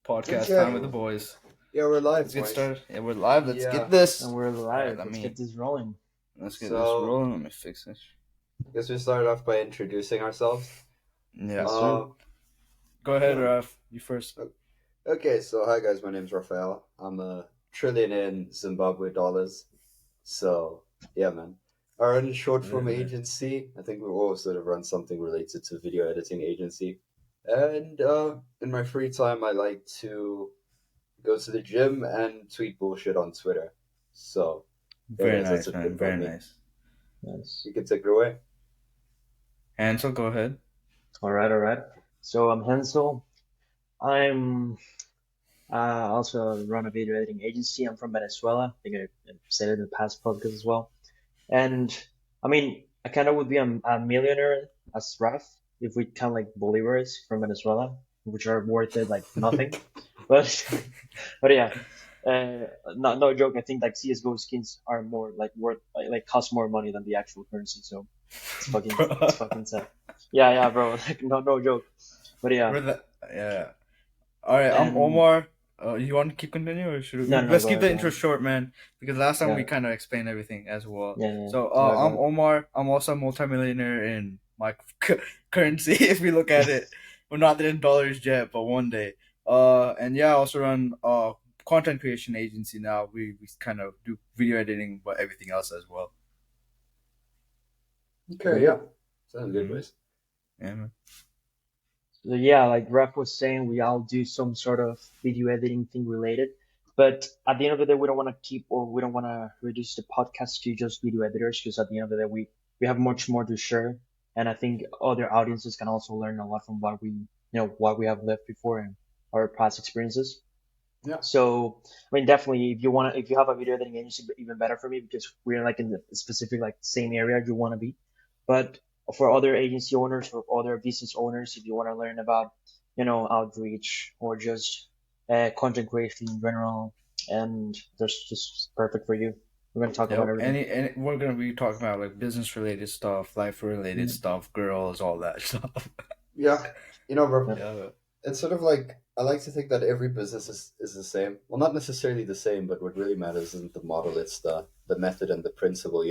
Podcast time Okay. with the boys. Yeah, we're live, Let's get boys. started. Yeah, we're live. Let's Yeah. get this. And we're All right, live. let Let's get me this rolling. let's get this So, rolling. Let me fix this. I guess we start off by introducing ourselves. Yeah, Yes, sir. go ahead, Yeah. Raf. You first. Okay, so hi guys, my name's Rafael. I'm a trillionaire in Zimbabwe dollars. So, yeah, man. Our own short form Really? agency. I think we all sort of run something related to video editing agency. And in my free time, I like to go to the gym and tweet bullshit on Twitter. So, yeah, Very guys, that's nice, a bit man. about Very me. nice. Yes. You can take it away. Hansel, go ahead. All right. So I'm Hansel. I'm also run a video editing agency. I'm from Venezuela. I think I said it in the past podcast as well. And I mean, I kind of would be a millionaire as Raf if we count like bolivars from Venezuela, which are worth it like nothing. But but yeah, no joke. I think like CS:GO skins are more like worth like cost more money than the actual currency. So it's fucking sad. Yeah, bro. Like no joke. But yeah, We're the, yeah. All right, I'm and Omar. You want to keep continuing, or should we? no, Let's go keep ahead, the go intro ahead. short, man. Because last time we Yeah, kind of explained everything as well. yeah. So, Go ahead, go I'm ahead. Omar. I'm also a multimillionaire in my currency. If we look at it, we're not in dollars yet, but one day. And yeah, I also run content creation agency now. We kind of do video editing, but everything else as well. Okay, yeah. Sounds good, Mhm. boys. Yeah, man. So yeah, like Ref was saying, we all do some sort of video editing thing related. But at the end of the day, we don't want to keep or we don't want to reduce the podcast to just video editors because at the end of the day, we have much more to share. And I think other audiences can also learn a lot from what we have lived before and our past experiences. Yeah. So, I mean, definitely, if you have a video editing agency, even better for me because we're like in the specific like same area you want to be. But for other agency owners or other business owners, if you want to learn about, outreach or just content creation in general, and that's just perfect for you. We're gonna talk about Yep. everything. Any we're gonna be talking about like business related stuff, life related Mm, stuff, girls, all that stuff. Yeah. Bro, yeah, Yeah. it's sort of like I like to think that every business is the same. Well, not necessarily the same, but what really matters isn't the model, it's the method and the principle.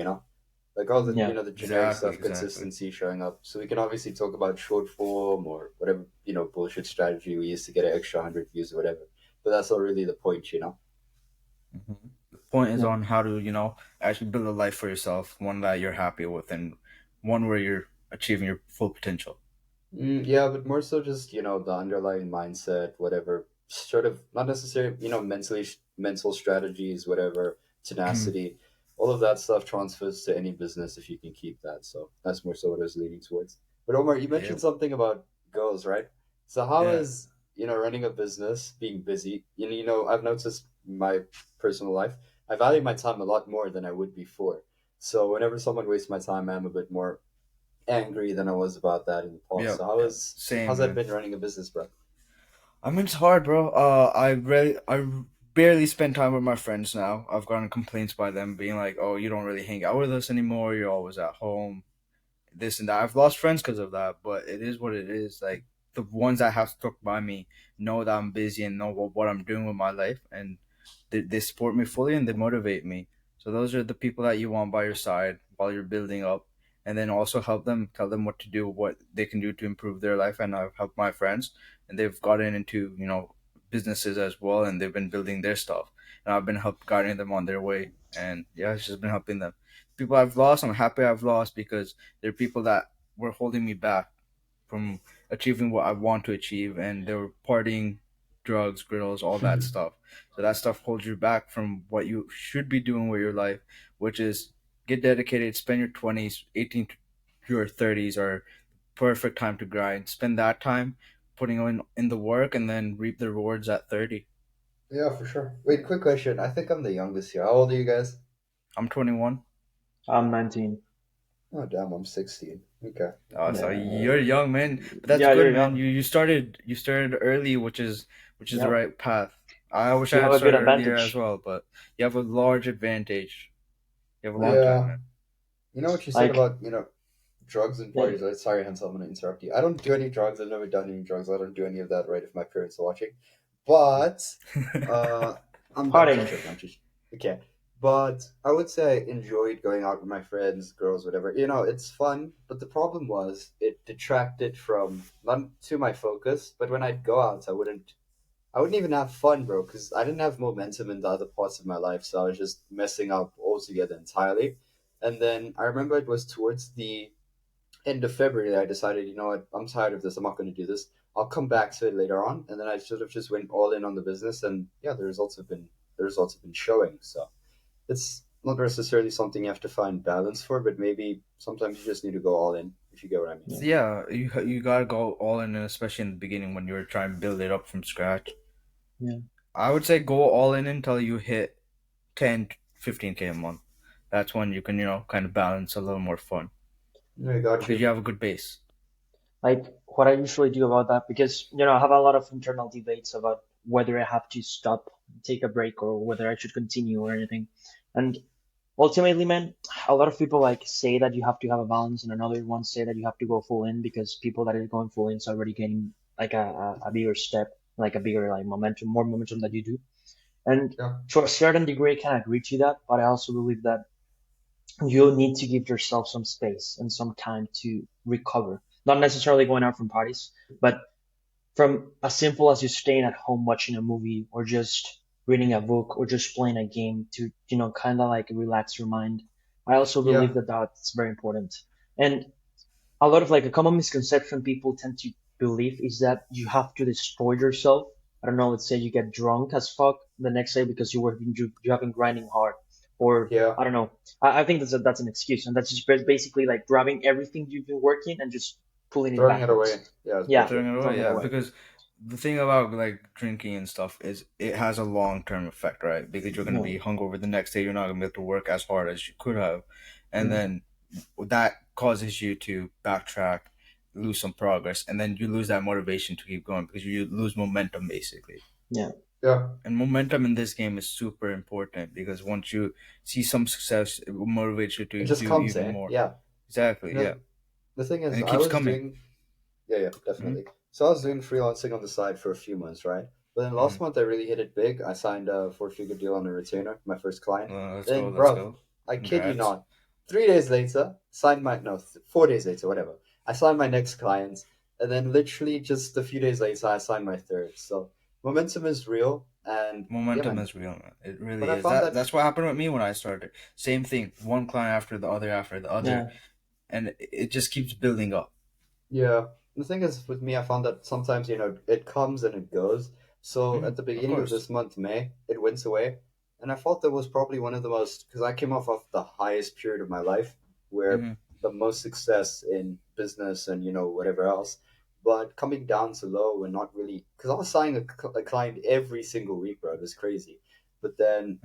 Like all the yeah, the generic Exactly. stuff, Exactly. consistency showing up. So we can obviously talk about short form or whatever, bullshit strategy we use to get an extra 100 views or whatever. But that's not really the point. Mhm. The point is yeah, on how to, actually build a life for yourself, one that you're happy with, and one where you're achieving your full potential. Yeah, but more so just, the underlying mindset, whatever, sort of, not necessarily, mental strategies, whatever, tenacity, all of that stuff transfers to any business if you can keep that. So that's more so what I was leaning towards. But Omar, you Yeah. mentioned something about girls, right? So how Yeah. is, running a business, being busy, I've noticed my personal life, I value my time a lot more than I would before. So whenever someone wastes my time, I'm a bit more angry than I was about that in the past. Yep. So Yep. Same, how's that man. been running a business, bro? I mean, it's hard, bro. I barely spend time with my friends now. I've gotten complaints by them being like, "Oh, you don't really hang out with us anymore. You're always at home." This and that. I've lost friends because of that, but it is what it is. Like the ones that have stuck by me know that I'm busy and know what I'm doing with my life, and they support me fully and they motivate me. So those are the people that you want by your side while you're building up, and then also help them, tell them what to do, what they can do to improve their life. And I've helped my friends, and they've gotten into businesses as well, and they've been building their stuff, and I've been help guiding them on their way. And yeah, it's just been helping them. People I've lost, I'm happy I've lost because they're people that were holding me back from achieving what I want to achieve, and they were partying, drugs, girls, all that stuff. So that stuff holds you back from what you should be doing with your life, which is get dedicated, spend your 20s, 18 to your 30s are perfect time to grind. Spend that time putting in the work and then reap the rewards at 30. Yeah, for sure. Wait, quick question. I think I'm the youngest here. How old are you guys? I'm 21. I'm 19. Oh, damn, I'm 16. Okay. Oh, so Yeah, you're young, man. But that's yeah, good, you're man. young. You started early, which is the Yep, right path. I wish I you have had a good started earlier as advantage. well, but you have a large advantage. You have a long time, Yeah. man. You know what you said Like, about, drugs and yeah, parties, right? Sorry, Hansel, I'm going to interrupt you. I don't do any drugs. I've never done any drugs. I don't do any of that, right, if my parents are watching. But uh, I'm just Parting. joking. I'm just okay. But I would say I enjoyed going out with my friends, girls, whatever. You know, it's fun. But the problem was it detracted from not to my focus. But when I'd go out, I wouldn't even have fun, bro, because I didn't have momentum in the other parts of my life. So I was just messing up altogether entirely. And then I remember it was towards the end of February, I decided, you know what, I'm tired of this. I'm not going to do this. I'll come back to it later on. And then I sort of just went all in on the business, and yeah, the results have been showing. So it's not necessarily something you have to find balance for, but maybe sometimes you just need to go all in, if you get what I mean. Yeah, Yeah, you gotta go all in, especially in the beginning when you're trying to build it up from scratch. yeah. I would say go all in until you hit 10, 15K a month. That's when you can, kind of balance a little more fun I got because you. you have a good base. Like what I usually do about that, because I have a lot of internal debates about whether I have to stop, take a break, or whether I should continue or anything. And ultimately, man, a lot of people like say that you have to have a balance, and another ones say that you have to go full in because people that are going full in is already getting like a bigger step, like a bigger like momentum, more momentum that you do. And Yeah, to a certain degree, I can agree to that, but I also believe that you need to give yourself some space and some time to recover. Not necessarily going out from parties, but from as simple as you staying at home watching a movie or just reading a book or just playing a game to, kind of like relax your mind. I also believe yeah, that that's very important. And a lot of like a common misconception people tend to believe is that you have to destroy yourself. I don't know, let's say you get drunk as fuck the next day because you have been grinding hard, or yeah. I don't know. I think that's an excuse, and that's just basically like grabbing everything you've been working and just pulling it Throwing it backwards. away. Yeah, it's Yeah, bullshit. Throwing it away, throwing it yeah, away. because the thing about like drinking and stuff is it has a long term effect, right? Because you're gonna Yeah, be hungover the next day, you're not gonna be able to work as hard as you could have, and Mm. then that causes you to backtrack, lose some progress, and then you lose that motivation to keep going because you lose momentum basically. yeah, Yeah, And momentum in this game is super important because once you see some success, it will motivate you it to just do comes, even eh? more. Yeah. Exactly, yeah, The thing and is, it I keeps was coming. doing Yeah, yeah, Mm-hmm. definitely. So I was doing freelancing on the side for a few months, right? But then Mm-hmm. last month I really hit it big. I signed a four-figure deal on a retainer, my first client. Let's go, Then, let's bruv, go. I kid you Congrats. not, 3 days later, signed my no, 4 days later, whatever. I signed my next client, and then literally just a few days later, I signed my third. So momentum is real, and yeah, Momentum man. is real, man. It But really I is. found That that that's what happened with me when I started. Same thing, one client after the other, yeah. and it just keeps building up. Yeah, the thing is with me, I found that sometimes it comes and it goes. So Hmm. at the Of beginning of course. this month, May, it went away, and I thought that was probably one of the most because I came off of the highest period of my life, where Hmm. the most success in business and whatever else, but coming down to low and not really because I was signing a client every single week, bro. It was crazy. But then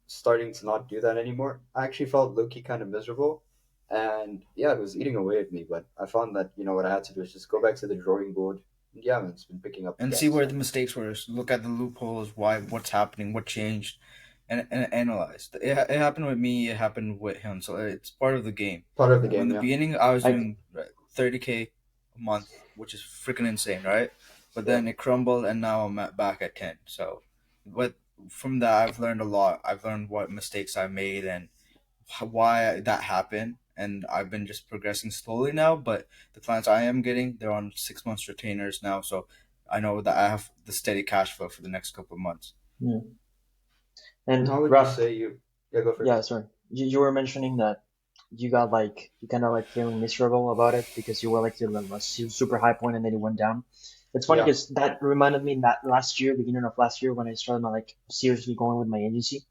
starting to not do that anymore, I actually felt low key kind of miserable and yeah, it was eating away at me. But I found that what I had to do is just go back to the drawing board. And yeah, man, it's been picking up And again. see where the So mistakes were. Look at the loopholes. What's happening? What changed? And analyze. It happened with me. It happened with him. So it's part of the game. part of the In game, the yeah, beginning, I was Like doing 30K a month, which is freaking insane, right? But yeah. then it crumbled, and now back at 10. So, what from that, I've learned a lot. I've learned what mistakes I made and why that happened, and I've been just progressing slowly now. But the clients I am getting, they're on 6 months retainers now, so I know that I have the steady cash flow for the next couple of months. yeah. And And how would you Raf, say you? Yeah, go for it. yeah, sorry. You were mentioning that you kind of like feeling miserable about it because you were like to a super high point and then it went down. It's funny Yeah, because that reminded me that last year, beginning of last year, when I started my like seriously going with my agency.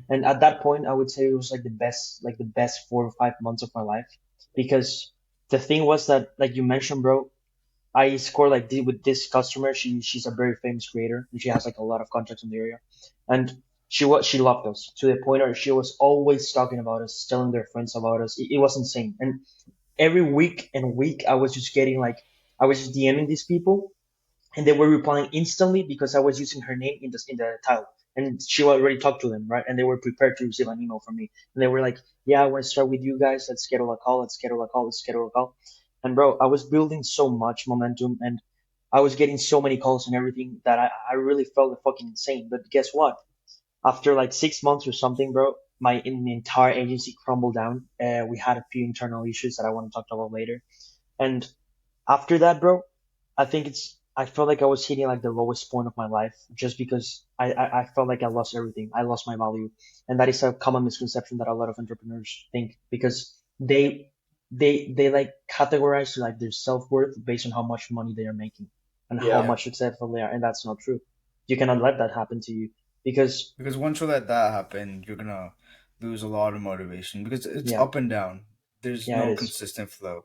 And at that point, I would say it was like the best 4 or 5 months of my life because the thing was that, like you mentioned, bro, I score like with this customer. She's a very famous creator and she has like a lot of contacts in the area, and she loved us to the point where she was always talking about us, telling their friends about us. It was insane, and every week and week I was just getting like I was just DMing these people and they were replying instantly because I was using her name in the title, and she already talked to them, right? And they were prepared to receive an email from me, and they were like, "Yeah, I want to start with you guys. Let's schedule a call. Let's schedule a call. Let's schedule a call." And bro, I was building so much momentum, and I was getting so many calls and everything that I really felt fucking insane. But guess what? After like 6 months or something, bro, my entire agency crumbled down. We had a few internal issues that I want to talk about later. And after that, bro, I felt like I was hitting like the lowest point of my life just because I felt like I lost everything. I lost my value. And that is a common misconception that a lot of entrepreneurs think because they like categorize like their self-worth based on how much money they are making and how Yeah, Yeah, much successful they are. And that's not true. You cannot let that happen to you because, because once you let that happen, you're gonna lose a lot of motivation because it's yeah, up and down. There's yeah, it no is. consistent flow.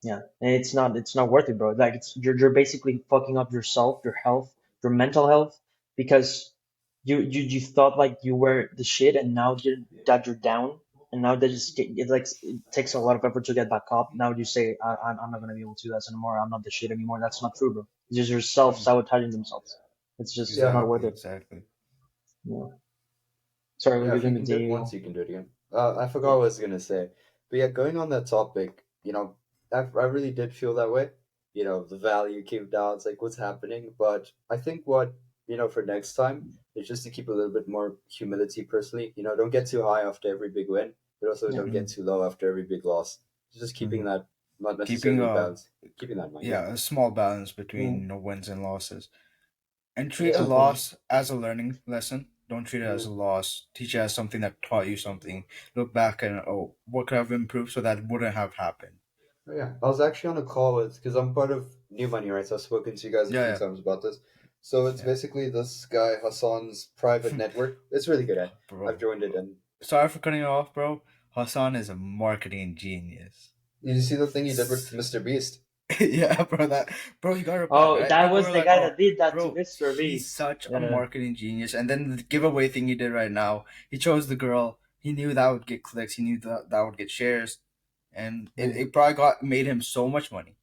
Yeah, and it's not worth it, bro. Like you're basically fucking up yourself, your health, your mental health, because you thought like you were the shit, and now you're down, and now that it takes a lot of effort to get back up. Now you say I'm not gonna be able to do this anymore. I'm not the shit anymore. That's not true, bro. It's just yourself Mhm. sabotaging themselves. It's just yeah, not worth Exactly, it. exactly. Yeah. Sorry, yeah. you If you can can do it continue. once, you can do it again. I forgot Yeah. what I was gonna say, but yeah, going on that topic, I really did feel that way. The value came down. It's like what's happening, but I think what for next time is just to keep a little bit more humility. Personally, don't get too high after every big win, but also Yeah. don't get Hmm. too low after every big loss. Just keeping Hmm. that not Keeping necessarily a balanced, keeping that in mind. Yeah, yeah, a small balance Yeah. between wins and losses, and treat a yeah. Exactly. loss as a learning lesson. Don't treat it as a Mhm. loss. Teach it as something that taught you something. Look back and oh, what could have improved so that wouldn't have happened. Oh, yeah, I was actually on a call with because I'm part of New Money, right? So I've spoken to you guys a few Yeah, times about this. So it's yeah, basically this guy Hassan's private yeah. network. It's really good. I've Bro, joined it, and sorry for cutting you off, bro. Hassan is a marketing genius. did you see the thing he did with Mr. Beast? Yeah, bro. That bro, he got replied, Oh, right? that People was were the like, guy "Oh, that did that to bro, Mr. he's Beast. such a Yeah. marketing genius." And then the giveaway thing he did right now, he chose the girl. He knew that would get clicks. He knew that would get shares, and it, Hmm. it probably got made him so much money,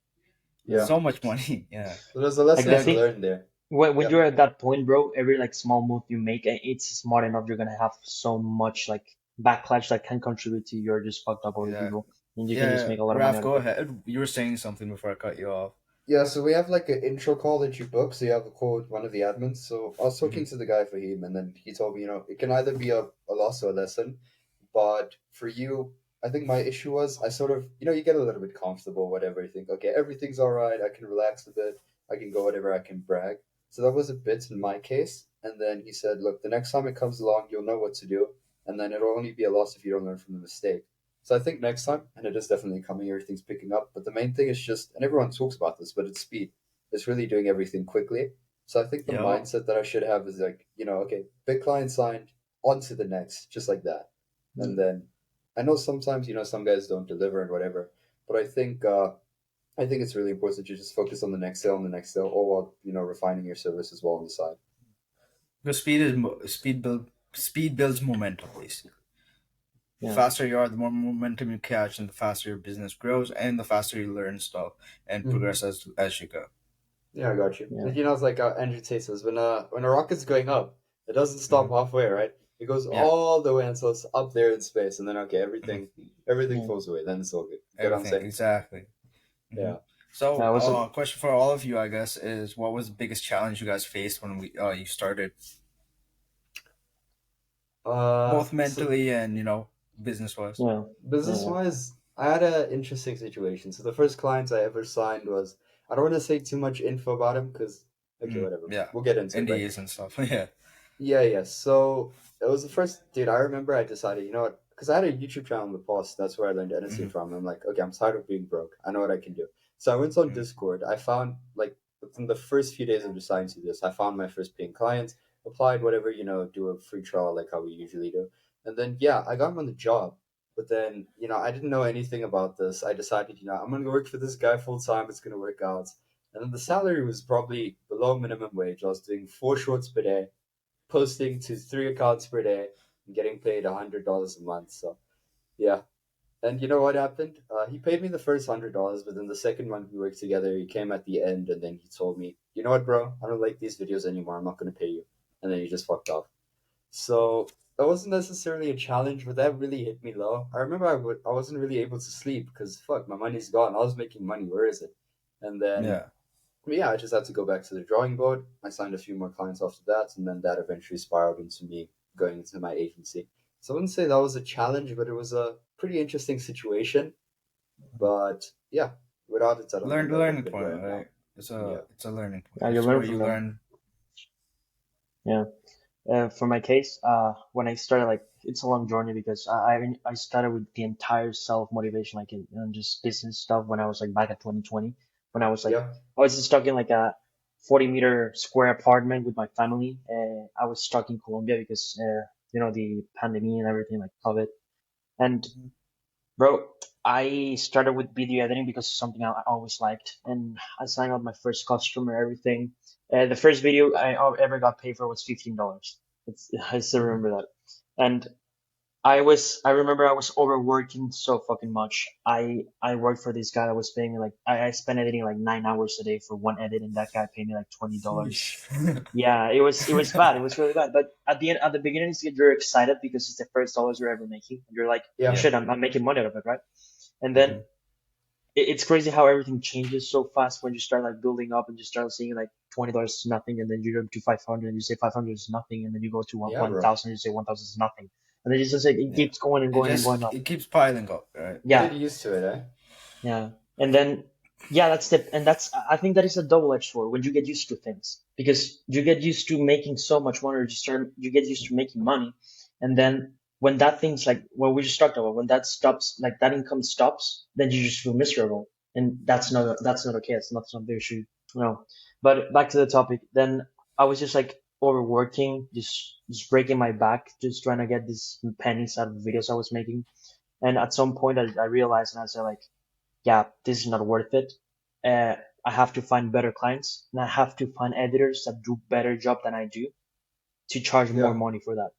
Yeah, so much money. Yeah, so there's a Like lesson the to thing learn there. when Yeah. you're at that point, bro, every like small move you make, it's smart enough. You're gonna have so much like backlash that can contribute to your just fucked up other people, exactly. and you can just Yeah, make a lot of money Raf, out of go it. ahead. You were saying something before I cut you off. Yeah, so we have like an intro call that you book. So you have a call with one of the admins. So I was talking Hmm. to the guy for him, and then he told me, it can either be a loss or a lesson. But for you, I think my issue was I sort of, you get a little bit comfortable, whatever. You think, okay, everything's all right. I can relax a bit. I can go whatever. I can brag. So that was a bit in my case. And then he said, look, the next time it comes along, you'll know what to do. And then it'll only be a loss if you don't learn from the mistake. So I think next time, and it is definitely coming, everything's picking up. But the main thing is just, and everyone talks about this, but it's speed. It's really doing everything quickly. So I think the Yo. mindset that I should have is like, okay, big client signed, on to the next, just like that. And Mm. then I know sometimes, some guys don't deliver and whatever, but I think it's really important to just focus on the next sale and the next sale, all while, refining your service as well on the side. Because speed builds momentum, basically. The Yeah, faster you are, the more momentum you catch, and the faster your business grows, and the faster you learn stuff and Hmm. progress as you go. Yeah, I got you. yeah, Like, it's like Andrew Tate says, when a rocket's going up, it doesn't stop Hmm. halfway, right? It goes Yeah. all the way until it's up there in space, and then okay, Hmm. everything yeah. falls away. Then it's all good. Get what I'm Everything saying? exactly. Hmm. Yeah. So, That was a question for all of you, I guess, is what was the biggest challenge you guys faced when you started, both So mentally and business wise? yeah, business yeah, wise, I had an interesting situation. So the first client I ever signed was I don't want to say too much info about him because okay, Mm, whatever. yeah, We'll get into it, right? NDAs and stuff. Yeah. Yeah, yeah. So it was the first dude. I remember I decided, you know what? Because I had a YouTube channel in the past. That's where I learned editing Hmm. from. I'm like, okay, I'm tired of being broke. I know what I can do. So I went on Hmm. Discord. I found like within the first few days of deciding to do this, I found my first paying client. Applied whatever, do a free trial like how we usually do, and then yeah, I got him on the job. But then I didn't know anything about this. I decided I'm gonna work for this guy full time. It's gonna work out. And then the salary was probably below minimum wage. I was doing 4 shorts per day, posting to 3 accounts per day and getting paid $100 a month. So yeah. And you know what happened? He paid me the first $100, but then the second month we worked together, he came at the end and then he told me, "You know what, bro? I don't like these videos anymore. I'm not gonna pay you." And then he just fucked off. So that wasn't necessarily a challenge, but that really hit me low. I remember I wasn't really able to sleep because fuck, my money's gone. I was making money. Where is it? And then Yeah. yeah, I just had to go back to the drawing board. I signed a few more clients after that, and then that eventually spiraled into me going into my agency. So I wouldn't say that was a challenge, but it was a pretty interesting situation. But yeah, without it, I don't Learn think the I would have learning been where point, I'm now. right? Yeah, It's a learning point. Yeah, you It's learn where from you them. learn. Yeah. For my case, when I started, like, it's a long journey because I started with the entire self motivation, like in just business stuff when I was like back at 2020, when I was like, yeah, I was stuck in like a 40-meter square apartment with my family. I was stuck in Colombia because, the pandemic and everything, like COVID. And Mhm. bro, I started with video editing because it's something I always liked, and I signed up my first customer, everything. The first video ever got paid for was $15. I still hmm, remember that. And I remember I was overworking so fucking much. I worked for this guy that was paying me like, I spent editing like 9 hours a day for one edit, and that guy paid me like $20. Sheesh. Yeah, it was bad. It was really bad. But at the beginning, you're excited because it's the first dollars you're ever making. You're like, yeah, Yeah. shit, I'm making money out of it, right? And then Hmm. it's crazy how everything changes so fast when you start like building up and you start seeing like $20 is nothing, and then you go to 500 and you say 500 is nothing, and then you go to yeah, bro. 1,000 and you say 1,000 is nothing, and then it's just like it Yeah. keeps going and It going and just going up. it keeps piling up, right? You Yeah, get used to it, eh? yeah. And then, yeah, that's, I think that is a double-edged sword when you get used to things, because you get used to making so much money, or you get used to making money. And then when that thing's like, what we just talked about, when that stops, like that income stops, then you just feel miserable. And that's not okay. It's not something you should, but back to the topic, then I was just like overworking, just breaking my back, just trying to get these pennies out of the videos I was making. And at some point I realized, and I said like, yeah, this is not worth it. Uh, I have to find better clients, and I have to find editors that do better job than I do to charge more Yeah, money for that.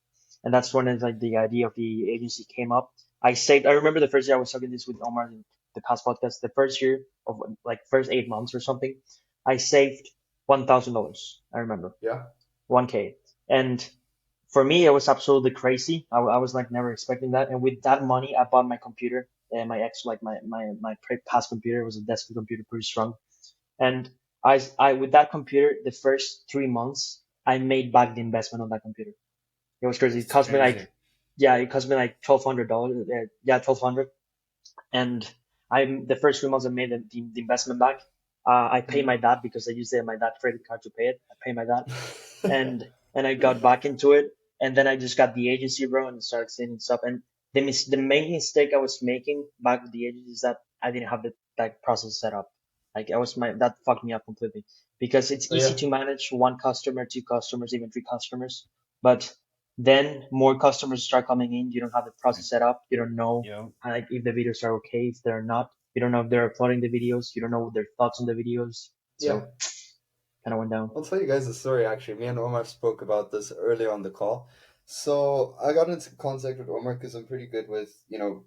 And that's when it's like the idea of the agency came up. I remember the first year I was talking this with Omar in the past podcast. The first year of like first 8 months or something, I saved $1,000. I remember yeah, 1K. And for me, it was absolutely crazy. I was like never expecting that. And with that money, I bought my computer, and my past computer was a desktop computer, pretty strong. And with that computer, the first 3 months, I made back the investment on that computer. It was crazy. It That's cost me crazy. like, yeah, it cost me like $1,200. Yeah, 1,200. And the first 3 months I made the investment back. I paid hmm. my dad because I used my dad credit card to pay it. I paid my dad, and I got back into it, and then I just got the agency, bro, and started seeing stuff. And the main mistake I was making back with the agency is that I didn't have the that process set up. Like, that fucked me up completely, because it's Oh easy yeah, to manage one customer, two customers, even three customers, but then more customers start coming in. You don't have the process set up. You don't know, Yo. like, if the videos are okay, if they're not. You don't know if they're uploading the videos. You don't know their thoughts on the videos. yeah. So kind of went down. I'll tell you guys a story actually. Me and Omar spoke about this earlier on the call. So I got into contact with Omar because I'm pretty good with,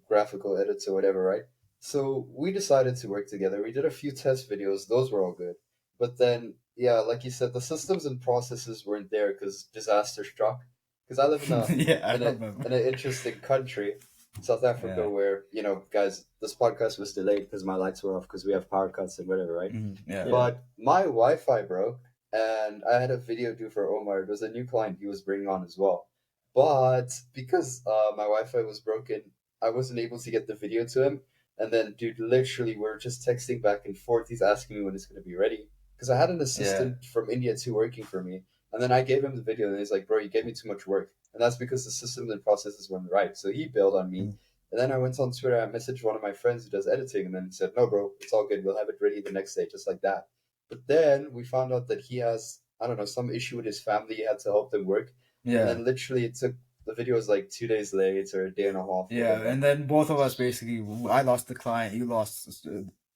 graphical edits or whatever, right? So we decided to work together. We did a few test videos. Those were all good. But then, yeah, like you said, the systems and processes weren't there because disaster struck. Because I live in a Yeah, I in a remember. in an interesting country, South Africa, Yeah. where, guys, this podcast was delayed because my lights were off because we have power cuts and whatever, right? Yeah. Yeah. But my Wi-Fi broke, and I had a video due for Omar. It was a new client he was bringing on as well. But because my Wi-Fi was broken, I wasn't able to get the video to him. And then, dude, literally, we're just texting back and forth. He's asking me when it's going to be ready. Because I had an Yeah. assistant from India too working for me. And then I gave him the video, and he's like, bro, you gave me too much work. And that's because the systems and processes weren't right. So he bailed on me. Mm. And then I went on Twitter, I messaged one of my friends who does editing, and then he said, no, bro, it's all good. We'll have it ready the next day, just like that. But then we found out that he has, I don't know, some issue with his family. He had to help them work. And Yeah. then literally it took, the video was like 2 days late or a day and a half, Yeah. whatever. And then both of us basically, I lost the client, you lost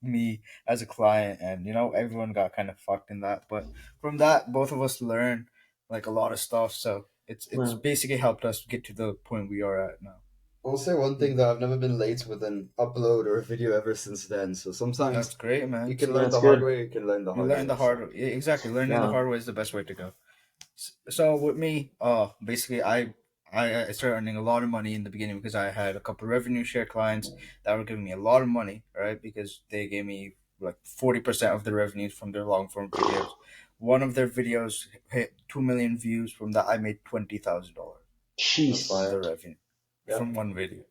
me as a client, and everyone got kind of fucked in that. But from that, both of us learned like a lot of stuff. So it's Yeah. basically helped us get to the point we are at now. I'll say one thing though, I've never been late with an upload or a video ever since then. So That's sometimes great, you man. can See, Yeah, learn it's the hard good. way, you can learn the you hard learn way. the So hard, yeah, exactly. Learning the Yeah. hard way is the best way to go. So with me, basically, I started earning a lot of money in the beginning because I had a couple of revenue share clients that were giving me a lot of money, right? Because they gave me like 40% of the revenues from their long form videos. One of their videos hit 2 million views. From that, I made $20,000 That's Jeez. from the fire. revenue Yeah, from one video.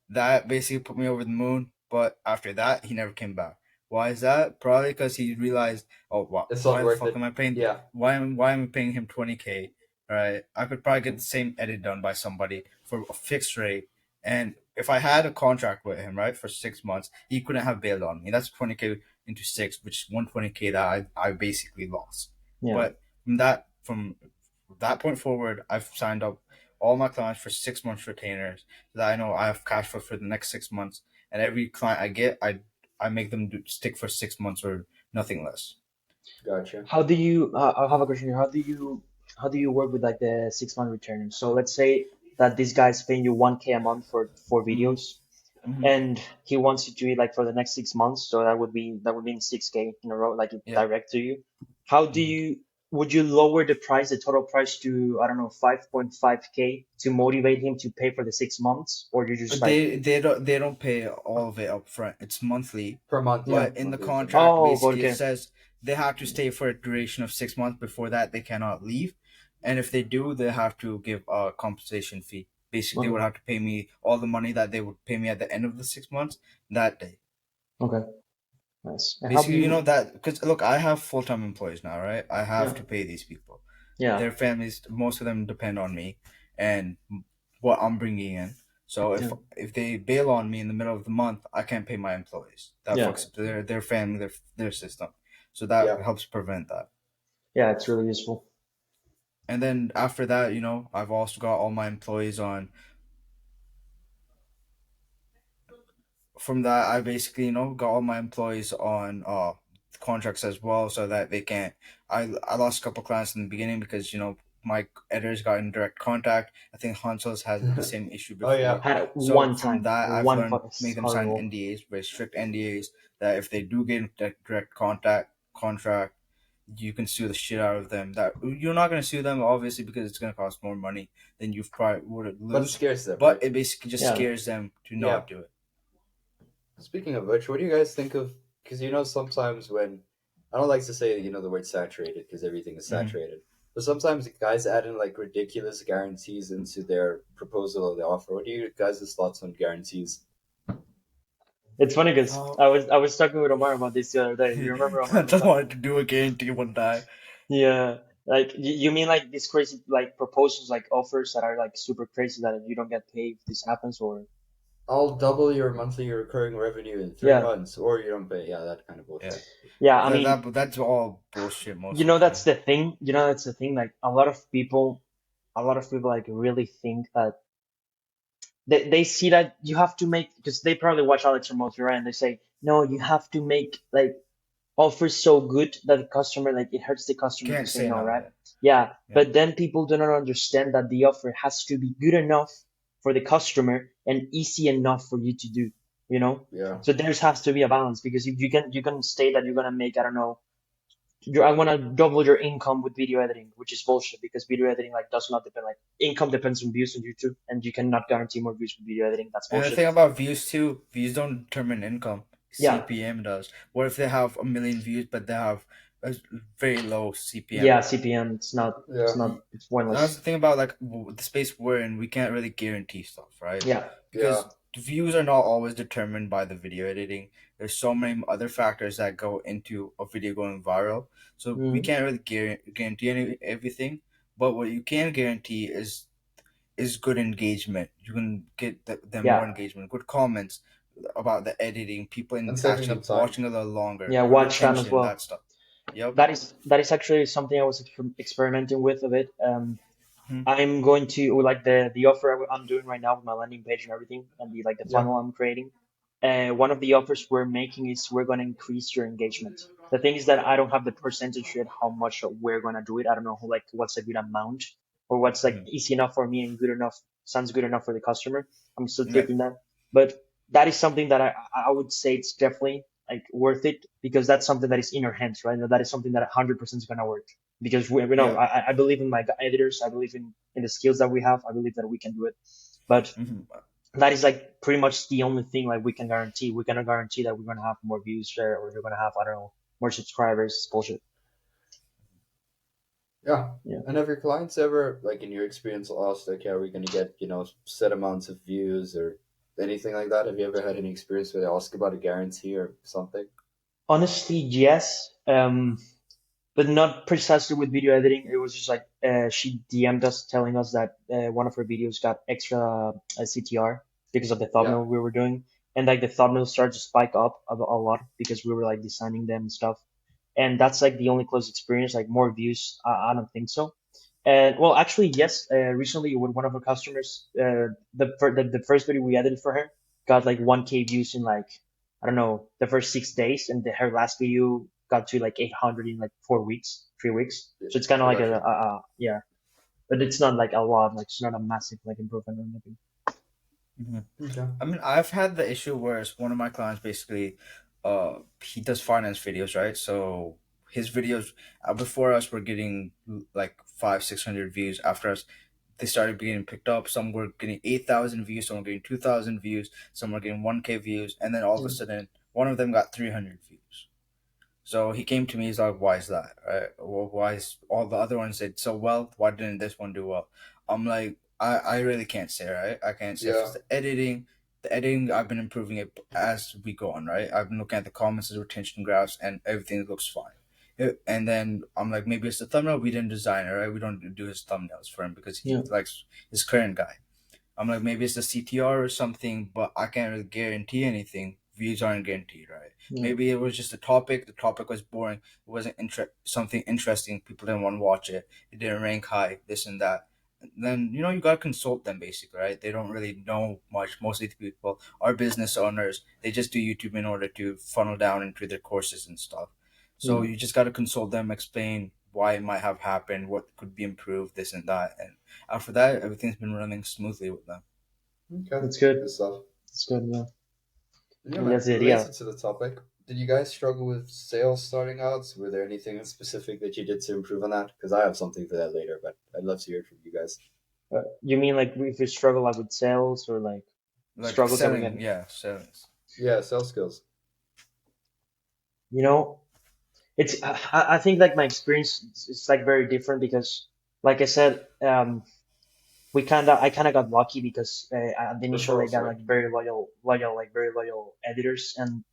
That basically put me over the moon. But after that, he never came back. Why is that? Probably because he realized, oh, it's not why the worth fuck it. am I paying? Yeah, Why am I paying him 20K? Right? I could probably get the same edit done by somebody for a fixed rate. And if I had a contract with him, right, for 6 months, he couldn't have bailed on me. That's 20K into six, which is 120K that I basically lost. Yeah. But from that point forward, I've signed up all my clients for 6 months retainers so that I know I have cash flow for the next 6 months. And every client I get, I make them stick for 6 months or nothing less. gotcha. How do you? I have a question here. How do you work with like the 6 month return? So let's say that this guy's paying you 1K a month for Mm-hmm. videos, Mm-hmm. and he wants you to do it like for the next 6 months. So that would mean 6K in a row, like it Yeah. direct to you. How do Mm-hmm. you? Would you lower the price, the total price to I don't know 5.5K to motivate him to pay for the 6 months, or you just But like they don't pay all of it up front. It's monthly. Per month, yeah, But in the monthly is it. contract, oh basically, it okay says they have to stay for a duration of 6 months. Before that, they cannot leave. And if they do, they have to give a compensation fee. Basically, they would okay have to pay me all the money that they would pay me at the end of the 6 months that day. okay nice. And how do Basically, you? that because look, I have full time employees now, right? I have Yeah to pay these people. yeah Their families, most of them depend on me and what I'm bringing in. So yeah if they bail on me in the middle of the month, I can't pay my employees. That yeah fucks up their family, their system. So that Yeah, helps prevent that. yeah. It's really useful. And then after that, I've also got all my employees on. From that, I basically got all my employees on contracts as well, so that they can't. I lost a couple clients in the beginning because my editors got in direct contact. I think Hansel's had the same issue oh yeah, before. Had it So one from time, that, I've one learned fuck. It's make them sign horrible. NDAs, very strict NDAs, that if they do get in direct contact contract, you can sue the shit out of them. That you're not gonna sue them obviously because it's gonna cost more money than you probably would but it lose, scares them, but right? it basically just Yeah. scares them to Yeah. not do it. Speaking of which, what do you guys think of? Because sometimes when I don't like to say the word saturated because everything is Mm-hmm. saturated, but sometimes guys add in like ridiculous guarantees into their proposal or the offer. What are you guys' thoughts on guarantees? It's funny because Oh, I was talking with Omar about this the other day. You remember I Omar? just wanted to do a guarantee one time. Yeah. Like you mean like these crazy like proposals, like offers that are like super crazy that you don't get paid if this happens, or I'll double your monthly recurring revenue in three yeah, months, or you don't pay. Yeah, that kind of Yeah, bullshit. yeah. I that, mean, that that's all bullshit most of the that's time. the thing. That's the thing. Like a lot of people like really think that they see that you have to make because they probably watch Alex Ramones, right? And they say, no, you have to make like offers so good that the customer like it hurts the customer to Can't say say no, no. right? Yeah, Yeah, yeah. but then people do not understand that the offer has to be good enough for the customer and easy enough for you to do, you know? Yeah, So there has to be a balance because if you can state that you're gonna make, I don't know, I want to double your income with video editing, which is bullshit because video editing like does not depend, like income depends on views on YouTube and you cannot guarantee more views with video editing. That's And the bullshit. thing about views too, views don't determine income. Yeah, CPM does. What if they have a million views but they have a very low CPM? yeah, CPM. It's yeah, not, it's That's pointless. the thing about like the space we're in. We can't really guarantee stuff, right? Yeah, yeah. Because the views are not always determined by the video editing. There's so many other factors that go into a video going viral. So we hmm can't really guarantee everything. But what you can guarantee is good engagement. You can get them more yeah, engagement, good comments about the editing, people And saving them actually time. watching a little longer, yeah. good Watch time as retention, well. that stuff. Yep. That is actually something I was experimenting with a bit. Hmm. I'm going to like the offer I'm doing right now with my landing page and everything, and the like the Yeah, funnel I'm creating. One of the offers we're making is we're going to increase your engagement. The thing is that I don't have the percentage yet how much we're going to do it. I don't know like what's a good amount or what's like Hmm. easy enough for me and good enough sounds good enough for the customer. I'm still Yeah. tweaking that, but that is something that I would say it's definitely like worth it because that's something that is in your hands, right? That is something that 100% is going to work because we know yeah. I believe in my editors. I believe in the skills that we have. I believe that we can do it. But Hmm. That is like pretty much the only thing like we can guarantee. We cannot guarantee that we're gonna have more views there or you're gonna have, I don't know, more subscribers. It's bullshit. Yeah. Yeah. And have your clients ever, like in your experience, asked, like, are we going to get, set amounts of views or anything like that? Have you ever had any experience where they ask about a guarantee or something? Honestly, yes. But not precisely with video editing. It was just like she DM'd us telling us that one of her videos got extra CTR because of the Yeah. thumbnail we were doing, and like the thumbnails started to spike up a lot because we were like designing them and stuff. And that's like the only close experience. Like more views, I don't think so. And well, actually, yes. Recently, with one of our customers, the first video we edited for her got like 1K views in like I don't know the first 6 days, and her last video got to like 800 in like 4 weeks, 3 weeks. Yeah, So it's kind of I like got you. yeah, but it's not like a lot. Like it's not a massive like improvement or anything. Mhm. Okay. I mean, I've had the issue where it's one of my clients basically, he does finance videos, right? So his videos before us were getting like 500-600 views. After us, they started getting picked up. Some were getting 8,000 views, some were getting 2,000 views, some were getting 1K views, and then all of a Yeah, sudden, one of them got 300 views. So he came to me. He's like, "Why is that? Right? Well, why is all the other ones did so well? Why didn't this one do well?" I'm like, I really can't say, right? I can't say if Yeah. it's the editing. The editing, I've been improving it as we go on, right? I've been looking at the comments, the retention graphs, and everything looks fine. And then I'm like, maybe it's the thumbnail. We didn't design it, right? We don't do his thumbnails for him because he yeah, likes his current guy. I'm like, maybe it's the CTR or something, but I can't really guarantee anything. Views aren't guaranteed, right? yeah, Maybe it was just a topic. The topic was boring. It wasn't something interesting. People didn't want to watch it. It didn't rank high. This and that. Then you gotta consult them basically, right? They don't really know much. Mostly the people are business owners. They just do YouTube in order to funnel down into their courses and stuff. So yeah. you just gotta consult them, explain why it might have happened, what could be improved, this and that, and after that, everything's been running smoothly with them. Okay. That's good. Good stuff. That's good. Yeah, Yeah, and man. that's the idea. Related to the topic, did you guys struggle with sales starting out? Were there anything in specific that you did to improve on that? Because I have something for that later, but I'd love to hear it from you guys. You mean like if you struggle like with sales or like Like struggles that we selling, get? yeah, selling. Yeah, sales skills. You know, it's I think like my experience is like very different because, like I said, I kind of got lucky because initially I Referral, got sorry. like very loyal editors, and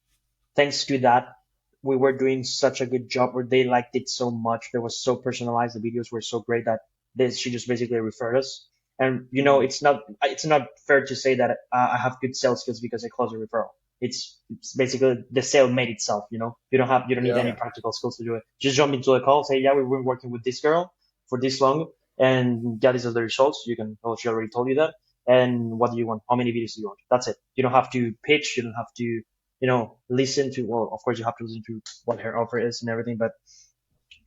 thanks to that, we were doing such a good job where they liked it so much. They was so personalized. The videos were so great that she just basically referred us. And Mm-hmm. it's not fair to say that I have good sales skills because I closed a referral. It's basically the sale made itself. You don't need Yeah. any Yeah, practical skills to do it. Just jump into a call, say, yeah, we've been working with this girl for this long, and yeah, these are the results. You can, well, she already told you that. And what do you want? How many videos do you want? That's it. You don't have to pitch. You don't have to listen to, well, of course you have to listen to what her offer is and everything, but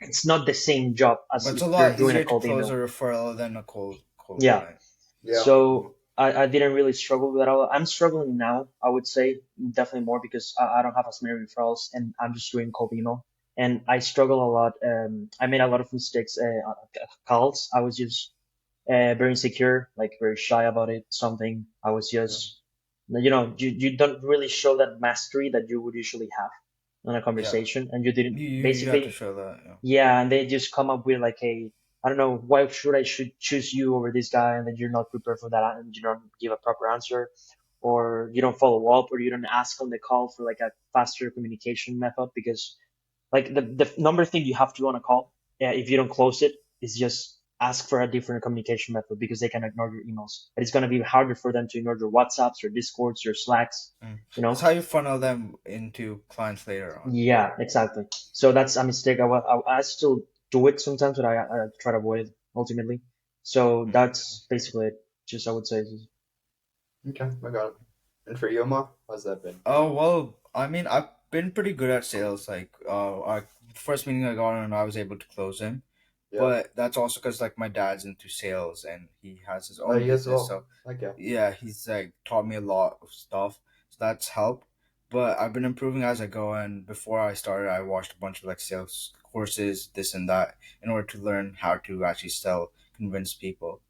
it's not the same job as but it's if a you're lot doing a easier to cold close a email. referral than a cold Yeah. client. Yeah. So I didn't really struggle with that at all. I'm struggling now, I would say, definitely more because I don't have as many referrals and I'm just doing cold email. And I struggle a lot. I made a lot of mistakes, on calls. I was just very insecure, like very shy about it, something. I was Yeah. just, you don't really show that mastery that you would usually have in a Yeah, conversation, and you didn't you have to basically, show that. Yeah. yeah, and they just come up with like I don't know, why should choose you over this guy, and then you're not prepared for that, and you don't give a proper answer, or you don't follow up, or you don't ask on the call for like a faster communication method because like the number thing you have to do on a call, if you don't close it, is just ask for a different communication method because they can ignore your emails. And it's gonna be harder for them to ignore your WhatsApps, your Discords, your Slacks. Mm. You It's know? how you funnel them into clients later on. Yeah, exactly. So that's a mistake. I still do it sometimes, but I try to avoid it ultimately. So Mm. that's basically it. Just I would say. Okay, I got it. And for you, Ma, how's that been? Oh well, I mean, I've been pretty good at sales. Like, I first meeting I got on, I was able to close him, Yeah. but that's also because like my dad's into sales and he has his own You as business. well. So Okay. yeah, he's like taught me a lot of stuff. So that's helped. But I've been improving as I go. And before I started, I watched a bunch of like sales courses, this and that, in order to learn how to actually sell, convince people.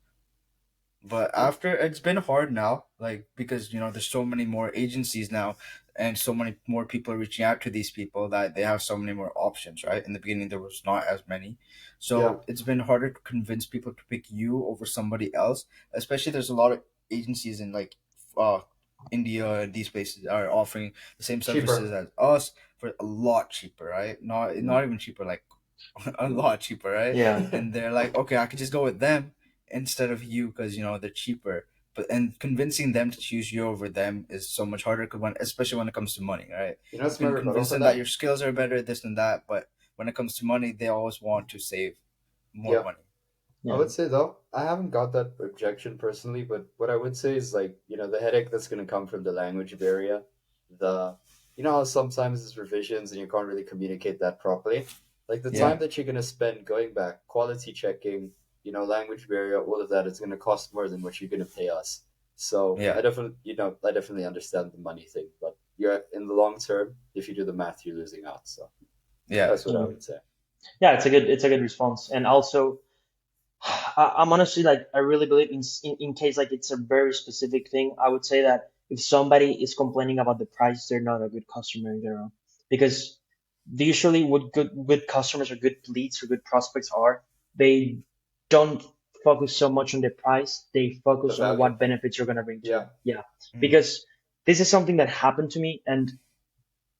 But Yeah. after, it's been hard now, like, because there's so many more agencies now, and so many more people are reaching out to these people that they have so many more options, right? In the beginning there was not as many. Yeah. So it's been harder to convince people to pick you over somebody else, especially there's a lot of agencies in like uh India and these places are offering the same services Cheaper. as us for a lot cheaper, right? Not even cheaper, like a lot cheaper, right? Yeah. And they're like, okay, I could just go with them instead of you because they're cheaper. But and convincing them to choose you over them is so much harder, especially when it comes to money, right? You know You what's my can rebuttal convince for them that that? your skills are better, this and that, but when it comes to money, they always want to save more Yeah. money. I Yeah. would say though, I haven't got that objection personally, but what I would say is like, the headache that's gonna come from the language barrier, the how sometimes there's revisions and you can't really communicate that properly. Like the Yeah, time that you're gonna spend going back, quality checking, language barrier, all of that, it's gonna cost more than what you're gonna pay us. So yeah, I definitely understand the money thing, but you're in the long term, if you do the math, you're losing out. So yeah. that's what I Yeah. would say. Yeah, it's a good response. And also, I'm honestly like I really believe in case like it's a very specific thing. I would say that if somebody is complaining about the price, they're not a good customer in general, because usually what good customers or good leads or good prospects are, they don't focus so much on the price. They The focus on value. what benefits you're gonna bring to Yeah. them. Yeah, Mm, because this is something that happened to me, and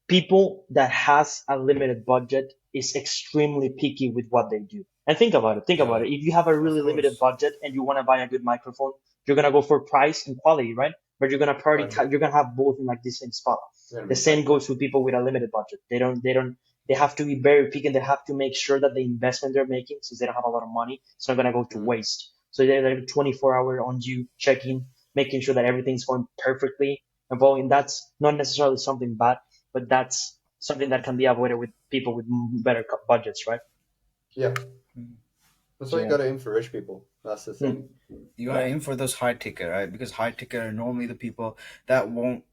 people that has a limited budget is extremely picky with what they do. And think about it. Think about yeah, it. If you have a of really limited course. budget and you want to buy a good microphone, you're gonna go for price and quality, right? But Budget. you're gonna have both in like the same spot. You're gonna The be same tight. Yeah. goes with people with a limited budget. They have to be very picky, and they have to make sure that the investment they're making, since they don't have a lot of money, it's not gonna go to Mhm. waste. So they're like 24-hour on you, checking, making sure that everything's going perfectly and following. That's not necessarily something bad, but that's something that can be avoided with people with better budgets, right? Yeah. Mm. That's So why you yeah. gotta aim for rich people. That's the thing. Hmm. You gotta Yeah. aim for those high ticket, right? Because high ticket are normally the people that won't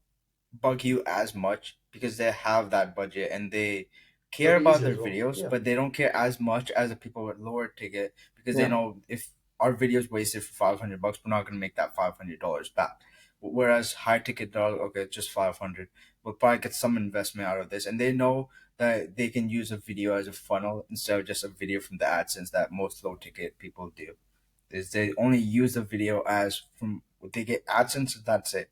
bug you as much because they have that budget and they It'll care be about easier their as well. videos, Yeah. but they don't care as much as the people with lower ticket because they Yeah. know if our video's wasted for $500, we're not gonna make that $500 back. Whereas high ticket dollar, okay, it's just 500, we'll probably get some investment out of this, and they know that they can use a video as a funnel instead of just a video from the AdSense that most low ticket people do. Is they only use the video as from they get AdSense, that's it.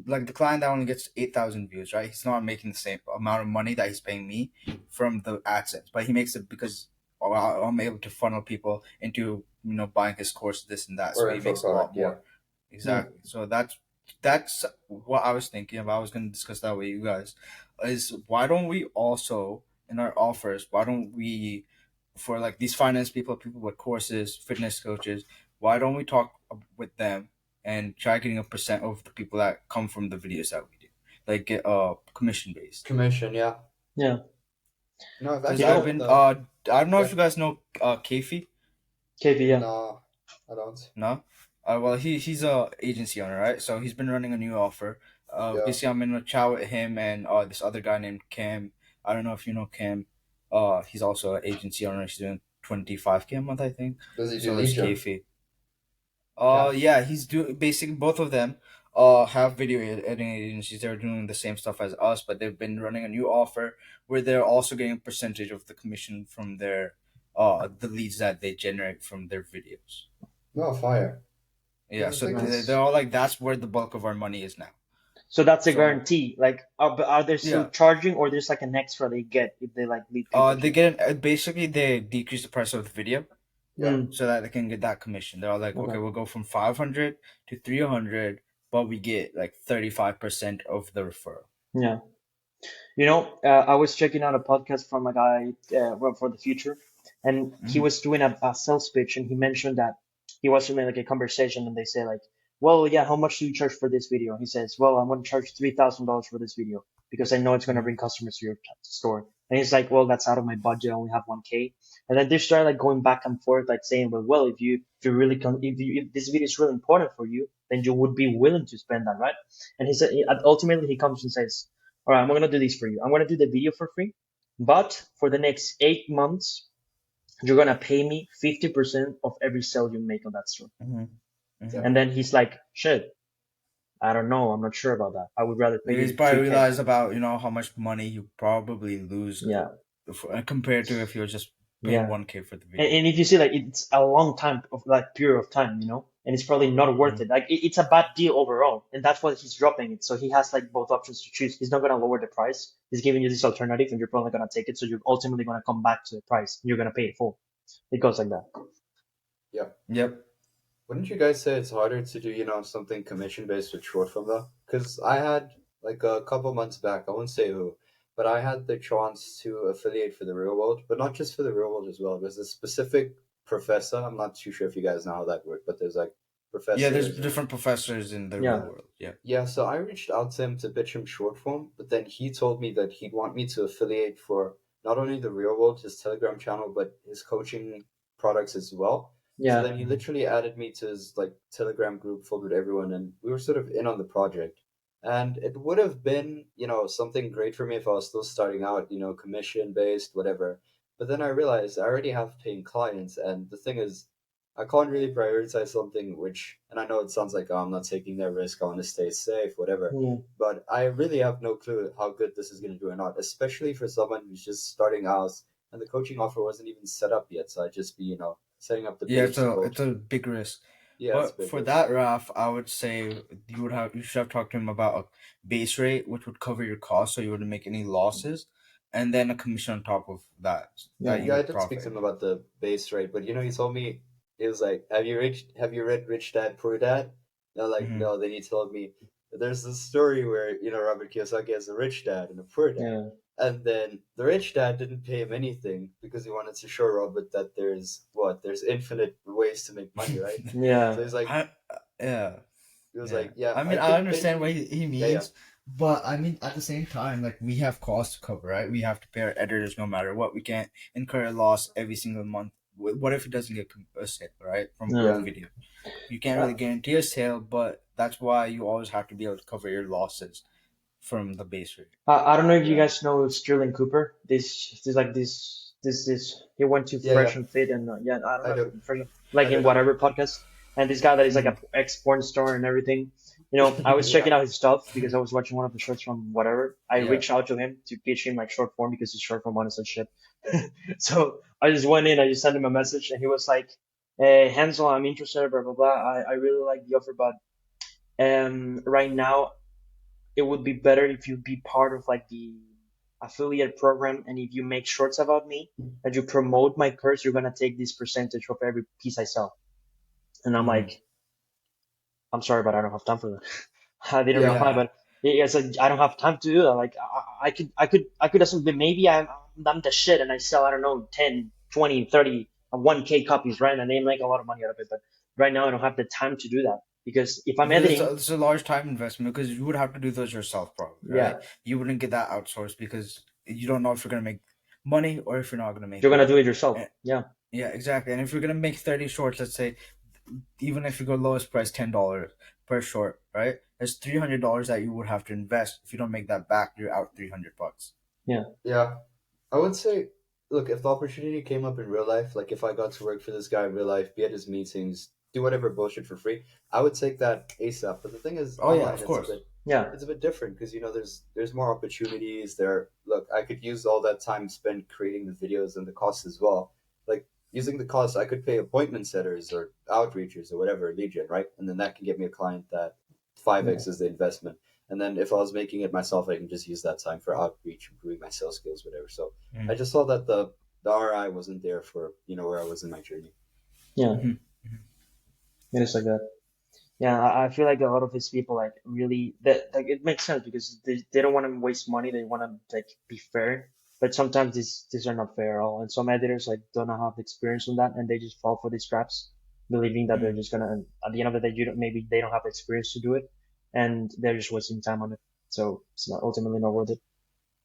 Like the client that only gets 8,000 views, right? He's not making the same amount of money that he's paying me from the AdSense, but he makes it because I'm able to funnel people into buying his course, this and that, so Or he info makes a lot product. Yeah. more. Yeah. Exactly. So that's what I was thinking of. I was going to discuss that with you guys. Is why don't we also in our offers? Why don't we for like these finance people, people with courses, fitness coaches? Why don't we talk with them and try getting a percent of the people that come from the videos that we do, like get commission based? Commission. Yeah. Yeah. No, I've Because You actually I've know, met been the. I don't know if Yeah. you guys know Kefi. KV, yeah. No, I don't. No. Well, he's a agency owner, right? So he's been running a new offer. Yeah. Basically, I'm in a chat with him and this other guy named Cam. I don't know if you know Cam. He's also an agency owner. He's doing 25K a month, I think. Does he do So lead is gen? Kefi. Cam? Yeah, he's doing basically both of them. Have video editing agencies. They're doing the same stuff as us, but they've been running a new offer where they're also getting a percentage of the commission from their the leads that they generate from their videos. No, fire. Yeah, Because the so thing they're is, Nice. all like that's where the bulk of our money is now. So that's a So guarantee. Like, but are they still yeah, charging, or there's like an extra they get if they like lead people to they you? get basically they decrease the price of the video yeah. Mm, so that they can get that commission. They're all like, okay, okay. we'll go from 500 to 300, but we get like 35% of the referral. Yeah. I was checking out a podcast from a guy well, for the future, and he Hmm. was doing a sales pitch, and he mentioned that he was doing like a conversation, and they say like, "Well, yeah, how much do you charge for this video?" He says, "Well, I'm going to charge $3,000 for this video because I know it's going to Hmm. bring customers to your store." And he's like, "Well, that's out of my budget. I only have 1K." And then they start like going back and forth, like saying, "Well, if you really if this video is really important for you, then you would be willing to spend that, right?" And he said, ultimately, he comes and says, all right, I'm gonna do this for you. I'm gonna do the video for free, but for the next 8 months, you're gonna pay me 50% of every sale you make on that store. Hmm. Yeah. And then he's like, shit, I don't know, I'm not sure about that. I would rather pay He's you probably 3K. realized about how much money you probably lose Yeah, compared to if you're just paying yeah. 1K for the And, video. and if you see, like, it's a long time of like period of time, and it's probably not worth Mhm. it. Like, it's a bad deal overall, and that's why he's dropping it. So he has like both options to choose. He's not gonna lower the price. He's giving you this alternative, and you're probably gonna take it. So you're ultimately gonna come back to the price. You're gonna pay it full. It goes like that. Yeah. Yep. Wouldn't you guys say it's harder to do, something commission based with short film though? Because I had like a couple months back, I won't say who, but I had the chance to affiliate for the real world, but not just for the real world as well. There's a specific professor. I'm not too sure if you guys know how that works, but there's like Yeah, there's professors and different professors in the real Yeah, world. Yeah. yeah. So I reached out to him to pitch him short form, but then he told me that he'd want me to affiliate for not only the real world, his Telegram channel, but his coaching products as well. So yeah, then he literally added me to his like Telegram group filled with everyone, and we were sort of in on the project. And it would have been, something great for me if I was still starting out, commission based, whatever. But then I realized I already have paying clients, and the thing is, I can't really prioritize something which, and I know it sounds like, oh, I'm not taking that risk, I want to stay safe, whatever. yeah. But I really have no clue how good this is going to do or not, especially for someone who's just starting out and the coaching offer wasn't even set up yet. So I'd just be, setting up the Yeah, base to it's build. a big risk. Yeah, it's a But big for risk. that, Raf, I would say you should have talked to him about a base rate which would cover your costs so you wouldn't make any losses, and then a commission on top of that that Yeah. you Yeah, I would did speak to profit. him about the base rate, but he told me he was like, have you read Rich Dad Poor Dad? And I'm like, Hmm. no. Then he told me there's this story where Robert Kiyosaki has a rich dad and a poor dad, Yeah, and then the rich dad didn't pay him anything because he wanted to show Robert that there's infinite ways to make money, right? yeah. So he's like, I yeah. he was Yeah, like, yeah, I I mean, I could pay understand what you. he Yeah, yeah, means, but I mean, at the same time, like we have costs to cover, right? We have to pay our editors no matter what. We can't incur a loss every single month. What if it doesn't get a sale, right, from Yeah. one yeah. video? You can't really Uh, guarantee a sale, but that's why you always have to be able to cover your losses from the base rate. I don't know if you yeah, guys know Sterling Cooper. This like this. He went to yeah, yeah. Fresh and Fit, and yeah, I don't I know if do. Fresh, like I in don't know. whatever podcast. And this guy that is like Mhm. a ex porn star and everything. I was Yeah, checking out his stuff because I was watching one of the shorts from whatever. I Yeah. reached out to him to pitch him like short form because his short form wanted such shit. So I just went in, I just sent him a message, and he was like, "Hey, Hansel, I'm interested, blah blah blah. I really like the offer, but right now it would be better if you be part of like the affiliate program, and if you make shorts about me and you promote my course, you're gonna take this percentage of every piece I sell." And I'm Mm. like, I'm sorry, but I don't have time for that. I didn't yeah, reply, Yeah. but yeah, it's like I don't have time to do that. Like I could assume that maybe I'm the shit and I sell, I don't know, 10, 20, 30, 1K copies, right? And they make a lot of money out of it. But right now I don't have the time to do that because if I'm Because editing, it's a large time investment because you would have to do those yourself probably, yeah, right? You wouldn't get that outsourced because you don't know if you're gonna make money or if you're not gonna make you're gonna do money. it yourself. And, Yeah. yeah, exactly. And if you're gonna make 30 shorts, let's say, even if you go lowest price $10 per short, right? There's $300 that you would have to invest. If you don't make that back, you're out $300. Yeah. yeah. I would say, look, if the opportunity came up in real life, like if I got to work for this guy in real life, be at his meetings, do whatever bullshit for free, I would take that ASAP. But the thing is, Oh yeah, online, of course. Yeah. it's a bit different because there's more opportunities there. Look, I could use all that time spent creating the videos and the costs as well. Like using the costs, I could pay appointment setters or outreachers or whatever lead gen, right? And then that can get me a client that five Yeah. x is the investment. And then if I was making it myself, I can just use that time for outreach, improving my sales skills, whatever. So I Mm. just saw that the RI wasn't there for where I was in my journey. Yeah. Mhm. It is like that. Yeah, I feel like a lot of these people like really that like it makes sense because they don't want to waste money. They want to like be fair, but sometimes these are not fair at all. And some editors like don't have experience on that, and they just fall for these traps, believing that they're Mm. just gonna at the end of the day maybe they don't have the experience to do it, and they're just wasting time on it. So it's not ultimately not worth it.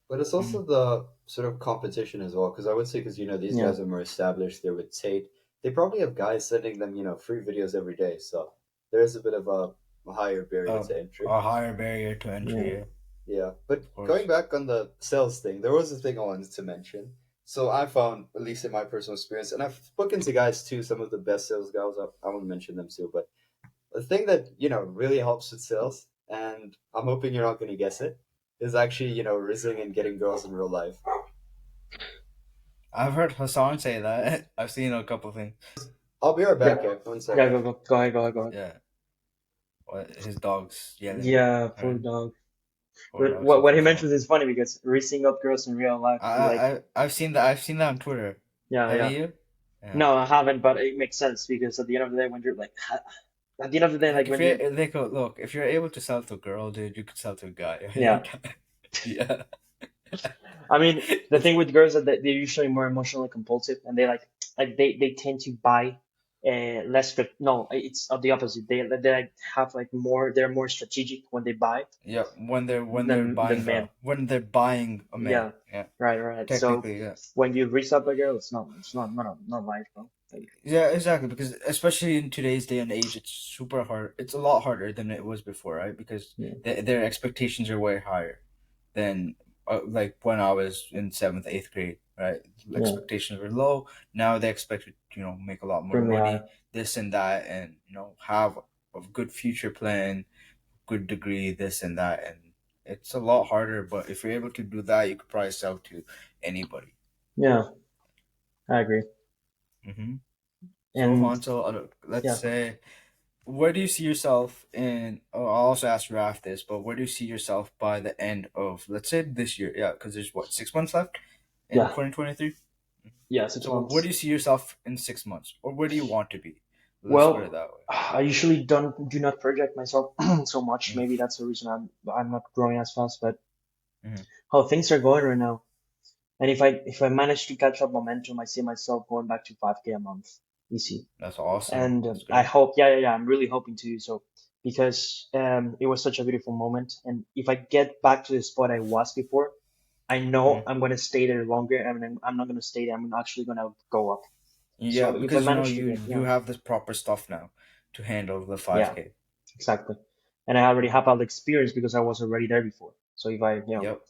But it's Mm. also the sort of competition as well, because I would say, because these Yeah, guys are more established. They're with Tate. They probably have guys sending them free videos every day. So there is a bit of a higher barrier Uh, to entry. a higher barrier to yeah, entry, Yeah, but of going course. back on the sales thing, there was a thing I wanted to mention. So I found, at least in my personal experience, and I've spoken to guys too, some of the best sales guys. I won't mention them too, but The thing that, really helps with sales, and I'm hoping you're not going to guess it, is actually, rizzing and getting girls in real life. I've heard Hassan say that. I've seen a couple things. I'll be right Yeah, back, Kev. One yeah. second. Go ahead, go ahead, go ahead. Yeah, what his dog's yelling. Yeah, poor Right, dog. poor But dog what suffering he from. mentions is funny because racing up girls in real life, I he like, I've seen that. I've seen that on Twitter. yeah, Have yeah. you? Yeah. No, I haven't, but it makes sense because at the end of the day, when you're like, at the end of the day, like Like if when you're, you're like look, if you're able to sell to a girl, dude, you could sell to a guy. yeah. Yeah. I mean, the thing with girls is that they're usually more emotionally compulsive, and like they tend to buy less. No, it's the opposite. They like have like more. They're more strategic when they buy Yeah, than men. when they're buying a man. Yeah, Yeah, right, right. So technically, yeah. when you reach up a girl, not life, bro. Like, Yeah, exactly. Because especially in today's day and age, it's super hard. It's a lot harder than it was before, right? Because yeah, their expectations are way higher than like when I was in seventh, eighth grade, right? yeah, Expectations were low. Now they expect you, make a lot more extremely high. money, this and that, and have a good future plan, good degree, this and that, and it's a lot harder. But if you're able to do that, you could probably sell to anybody. Yeah, I agree. Mm-hmm. So, And Hansel, let's yeah, say, where do you see yourself in? Oh, I'll also ask Raf this, but where do you see yourself by the end of, let's say, this year? Yeah, because there's what, 6 months left in yeah, 2023. yeah. Six So, where do months. you see yourself in 6 months, or where do you want to be? Let's put it Well, that way. I usually do not project myself so much. Mm-hmm. Maybe that's the reason I'm not growing as fast. But Mm-hmm. how things are going right now, and if I manage to catch up momentum, I see myself going back to 5K a month, easy. That's awesome. And That's I great. hope, yeah, I'm really hoping to do so because it was such a beautiful moment. And if I get back to the spot I was before, I know Mm-hmm. I'm going to stay there longer. And I'm not going to stay there. I'm actually going to go up. Yeah, So if I because manage to you get, you yeah, have this proper stuff now to handle the yeah, 5K. exactly. And I already have all the experience because I was already there before. So if Yep.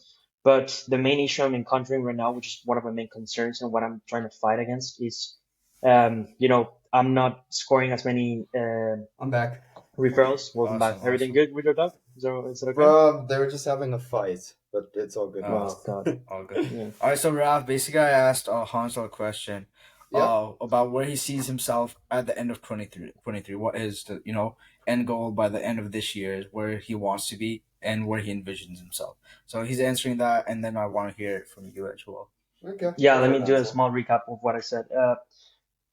but the main issue I'm encountering right now, which is one of my main concerns and what I'm trying to fight against is, I'm not scoring as many, I'm back. referrals. Welcome back. Awesome. Everything Awesome. good with your dog? Is it okay? Bro, they were just having a fight, but it's all good now. Oh God. All good. Yeah. All right, so Ralph, basically, I asked Hansel a question, Yeah. about where he sees himself at the end of 23. What is the end goal by the end of this year? Is where he wants to be and where he envisions himself. So he's answering that, and then I want to hear it from you as well. Okay. Yeah. Go Let ahead, me do a Hansel. small recap of what I said.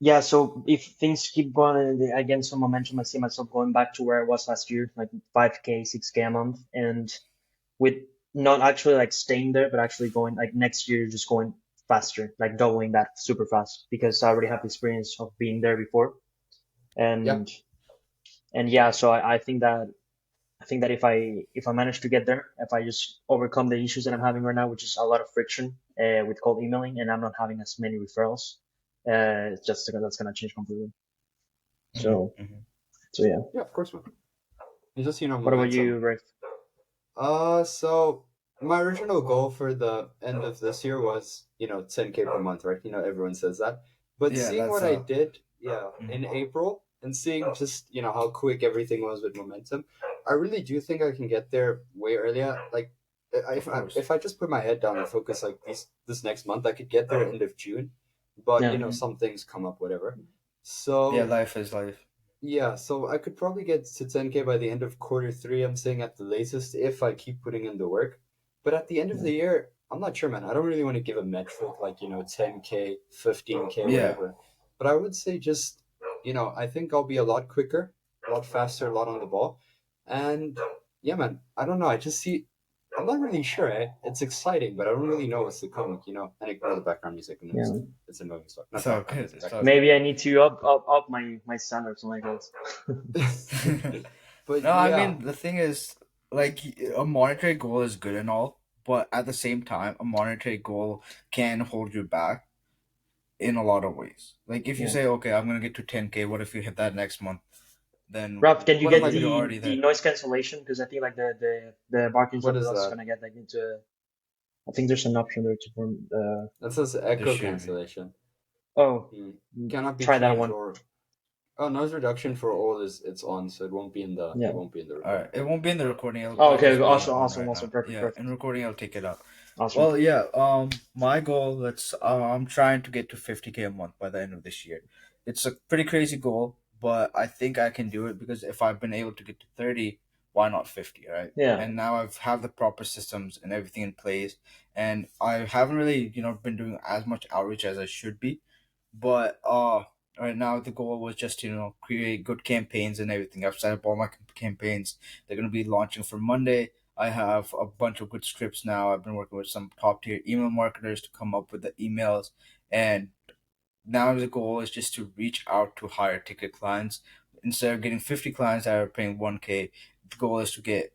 Yeah. So if things keep going and I gain some momentum, I see myself going back to where I was last year, like 5K, 6K a month, and with not actually like staying there, but actually going like next year, just going faster, like doubling that super fast because I already have the experience of being there before. Yeah. And yeah, so I think that if I manage to get there, if I just overcome the issues that I'm having right now, which is a lot of friction with cold emailing, and I'm not having as many referrals, it's just that's gonna change completely. Mm-hmm, So mm-hmm. yeah. Yeah, of course, man. It's just, What about you, momentum. Rafe? So my original goal for the end of this year was, 10K per month, right? Everyone says that. But Yeah, seeing that's what I did, yeah, mhm. in April and seeing just, how quick everything was with momentum, I really do think I can get there way earlier. Like, Of course. if I just put my head down and focus like this next month, I could get there end of June. But, Yeah, some things come up, whatever. Yeah, So life is life. yeah, so I could probably get to 10K by the end of quarter three, I'm saying at the latest, if I keep putting in the work. But at the end of yeah, the year, I'm not sure, man. I don't really want to give a metric like, 10K, 15K, Yeah. whatever. But I would say just, I think I'll be a lot quicker, a lot faster, a lot on the ball. And yeah, man, I don't know. I'm not really sure. It's exciting, but I don't really know what's to come. And ignore the background music, and yeah. it's annoying stuff. Not It's all background good. music, It's all background good. Maybe I need to up my standards or something like that. But No, I yeah, mean the thing is, like, a monetary goal is good and all, but at the same time, a monetary goal can hold you back in a lot of ways. Like if you Yeah. say, okay, I'm gonna get to 10K, what if you hit that next month? Then Ralph, can you what am get I you're gonna? the already the there. noise cancellation? Because I think like the barkings What of the is dog is that? gonna get like into. I think there's an option there to That says There echo should be. cancellation. oh, Hmm. Cannot be try that changed one. or Oh, noise reduction for all is it's on, so it Yeah. won't be in the All right, recording. it won't be in the recording. Oh, It'll okay. just be Awesome. on Awesome. right Awesome. now. Perfect. Yeah, Perfect. in recording, I'll take it out. Awesome. Well, yeah. My goal. I'm trying to get to 50K a month by the end of this year. It's a pretty crazy goal, but I think I can do it because if I've been able to get to 30, why not 50, right? Yeah. And now I've have the proper systems and everything in place, and I haven't really, been doing as much outreach as I should be. But right now the goal was just to create good campaigns and everything. I've set up all my campaigns. They're gonna be launching for Monday. I have a bunch of good scripts now. I've been working with some top tier email marketers to come up with the emails, and now the goal is just to reach out to higher ticket clients. Instead of getting 50 clients that are paying 1K, the goal is to get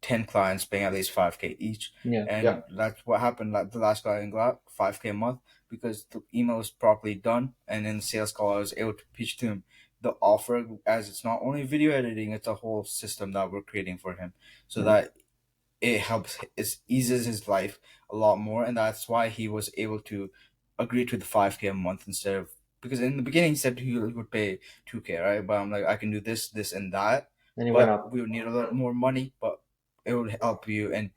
10 clients paying at least 5K each. Yeah. Yeah, And that's what happened. Like the last client got 5K a month because the email was properly done. And in the sales call, I was able to pitch to him the offer, as it's not only video editing, it's a whole system that we're creating for him so Yeah. that it eases his life a lot more, and that's why he was able to agree to the 5K a month instead of, because in the beginning he said he would pay 2K, right? But I'm like, I can do this and that, And it went but up. we would need a little more money, but it would help you. And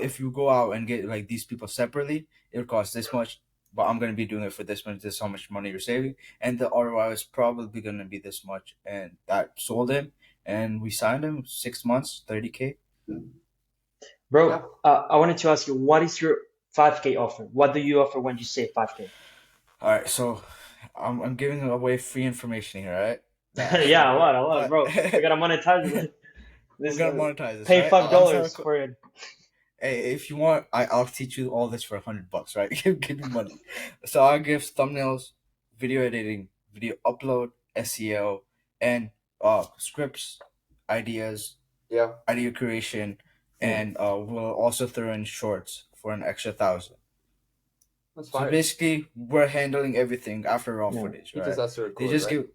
if you go out and get like these people separately, it would cost this much. But I'm gonna be doing it for this much. This is how much money you're saving, and the ROI is probably gonna be this much. And that sold him, and we signed him 6 months, 30K. yeah. Bro, I wanted to ask you, what is your 5K offer? What do you offer when you say 5K? All right, so I'm giving away free information here, right? That Yeah, a lot, but bro. We gotta monetize it. we're This gonna monetize this, pay right? five I'll answer. dollars for it. Hey, if you want, I'll teach you all this for $100, right? Give me money. So I give thumbnails, video editing, video upload, SEO, and scripts, ideas, Yeah, idea creation, Yeah. and we'll also throw in shorts for an extra 1,000. that's So fire. basically, we're handling everything after raw Yeah. footage, He just right? has to They record, just right? give.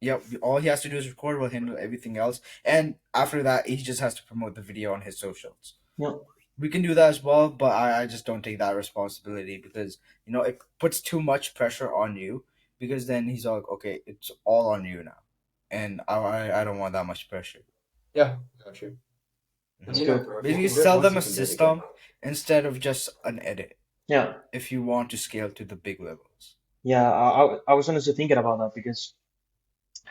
Yep, all he has to do is record. We'll handle everything else, and after that, he just has to promote the video on his socials. Yeah. We can do that as well, but I just don't take that responsibility because it puts too much pressure on you. Because then he's like, okay, it's all on you now, and I don't want that much pressure. Yeah, got you. And That's you know, good. you Basically, can do it sell once, them you a can do it again. system instead of just an edit. Yeah. If you want to scale to the big levels. Yeah. I was honestly thinking about that because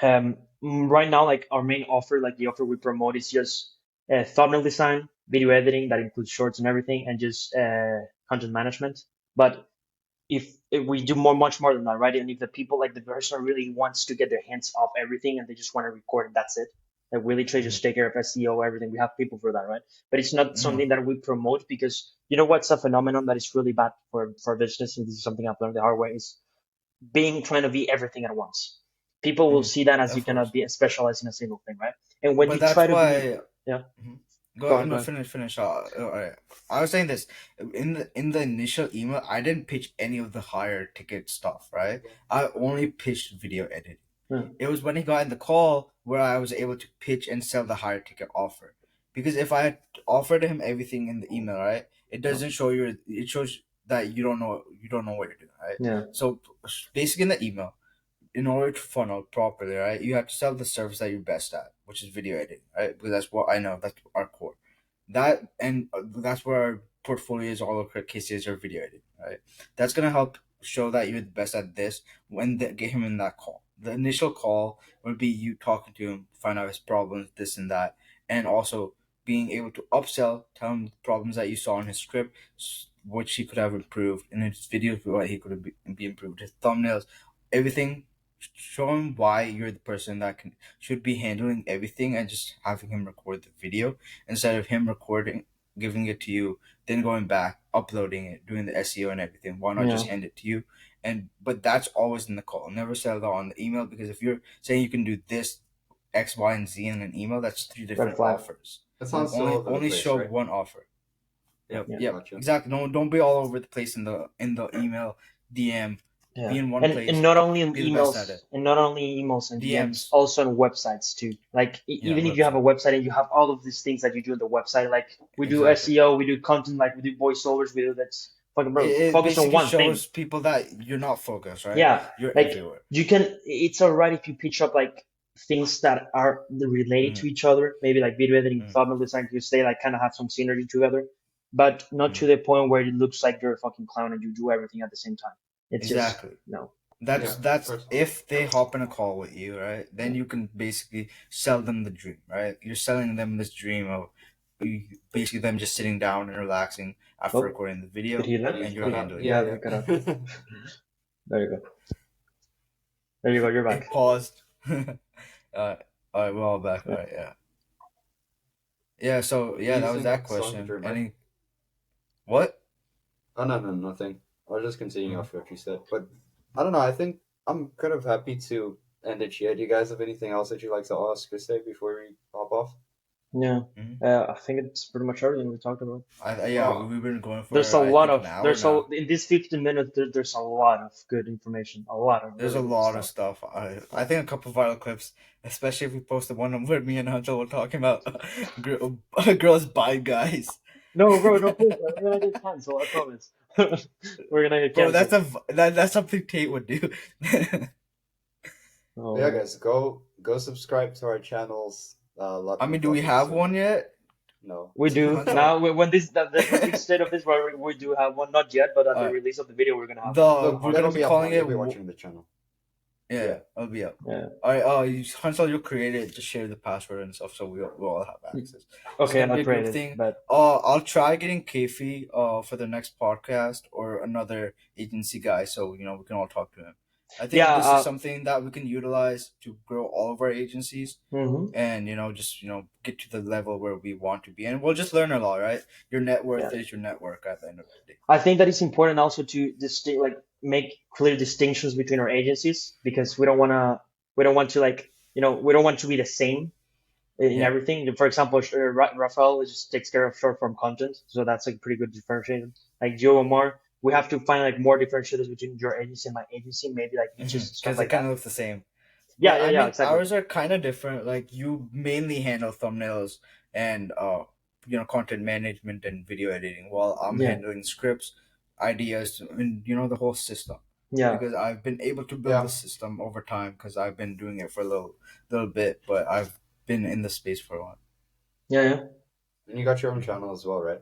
right now, like our main offer, like the offer we promote is just thumbnail design, video editing that includes shorts and everything, and just content management. But if we do much more than that, right? And if the people, like the person really wants to get their hands off everything and they just want to record and that's it, like really try to Mm-hmm. just take care of SEO, everything. We have people for that, right? But it's not Mm-hmm. something that we promote because you know what's a phenomenon that is really bad for business, and this is something I've learned the hard way, is being trying to be everything at once. People will Mm-hmm. see that as you Of cannot course. be specialized in a single thing, right? And when you But try that's to be, why. yeah, Mhm. go Go ahead, go no, ahead. finish. All right. I was saying this in the initial email. I didn't pitch any of the higher ticket stuff, right? I only pitched video editing. Yeah, It was when he got in the call where I was able to pitch and sell the higher ticket offer. Because if I had offered him everything in the email, right, it yeah, doesn't show you. It shows that you don't know what you're doing, right? yeah, So basically, in the email, in order to funnel properly, right, you have to sell the service that you're best at, which is video editing, right? Because that's what I know. That's our core. That's where our portfolio is. All of our cases are video editing, right? That's gonna help show that you're the best at this when they get him in that call. The initial call would be you talking to him, find out his problems, this and that, and also being able to upsell, tell him the problems that you saw in his script, which he could have improved in his videos, what he could be improved, his thumbnails, everything. Show him why you're the person that should be handling everything, and just having him record the video instead of him recording, giving it to you, then going back, uploading it, doing the SEO and everything. Why not yeah. just hand it to you? And but that's always in the call. Never sell that on the email, because if you're saying you can do this X, Y, and Z in an email, that's three Red different flag. offers. That Yeah, sounds so Only all over the only place, show right? one offer. Yep, Yep, yeah. yep, gotcha. exactly. Don't be all over the place in the email DM. Yeah, Be in one and place. not only in Be the best at emails, it. and not only emails and DMs, DMs. also on websites too. Like Yeah, even if you have a website. website and you have all of these things that you do on the website, like we do Exactly. SEO, we do content, like we do voiceovers, we do that's fucking It, bro. it Focus on basically one thing. shows people that you're not focused, right? Yeah, You're like everywhere. you can. It's alright if you pitch up like things that are related to Mhm, each other. Maybe like video editing, mhm, thumbnail design, you stay like kind of have some synergy together, but not to mhm. the point where it looks like you're a fucking clown and you do everything at the same time. It's just Exactly. no. That's Yeah, that's personally. if they hop in a call with you, right? Then you can basically sell them the dream, right? You're selling them this dream of basically them just sitting down and relaxing after Oh, recording the did video, he Did learn? he and you're cut Did, out? handling yeah, it. Yeah, he cut out. yeah. There you go. There you go. You're It back. paused. All right, we're all back. All Yeah. right, yeah, yeah. So Do yeah, you that was think that that's song question. dream, right? Any what? Oh no, no, nothing. I was just continuing Mhm. off what you said, but I don't know. I think I'm kind of happy to end it here. Do you guys have anything else that you'd like to ask or say before we hop off? Yeah. Mhm. I think it's pretty much everything we talked about. Yeah, Oh, we've been going There's for a I lot think an of hour now. in these 15 minutes there's a lot of good information, a lot of There's a really good lot of stuff. stuff. I think a couple viral clips, especially if we post the one where me and Hunter were talking about girls buy guys. No, bro, no, please, we're gonna get canceled. I promise. We're gonna get Bro, canceled. that's something Tate would do. Oh but yeah, man. guys, go subscribe to our channels. I Lot more mean, do we content have soon. one yet? No. We do Hunter, now. When this the complete state of this, where we do have one, not yet, but at the uh, release of the video, we're gonna have one. the No, we're gonna that'll be be up calling when you'll it. be watching the channel. Yeah, Yeah. it'll be up. Yeah. All right. Hunter, you create it. Just share the password and stuff, so we all have access. It's Okay, gonna I'll be a create group it, thing. but I'll try getting Kefi for the next podcast or another agency guy, so we can all talk to him. I yeah. think this is something that we can utilize to grow all of our agencies Mhm. and just get to the level where we want to be, and we'll just learn a lot, right? Your net Yeah. worth is your network at the end of the day. I think that it's important also to like make clear distinctions between our agencies because we don't want to like we don't want to be the same in Yeah. everything. For example, Rafael just takes care of short form content, so that's like pretty good differentiation. Like Joe Omar, we have to find like more differentiators between your agency and my agency, maybe like niches and stuff Because it like kind that. of looks the same. Yeah, But yeah, I yeah, mean, exactly. ours are kind of different. Like you mainly handle thumbnails and content management and video editing, while I'm Yeah, handling scripts, ideas, and the whole system. yeah, Because I've been able to build the Yeah. system over time because I've been doing it for a little bit, but I've been in the space for a while. yeah, yeah. And you got your own channel as well, right?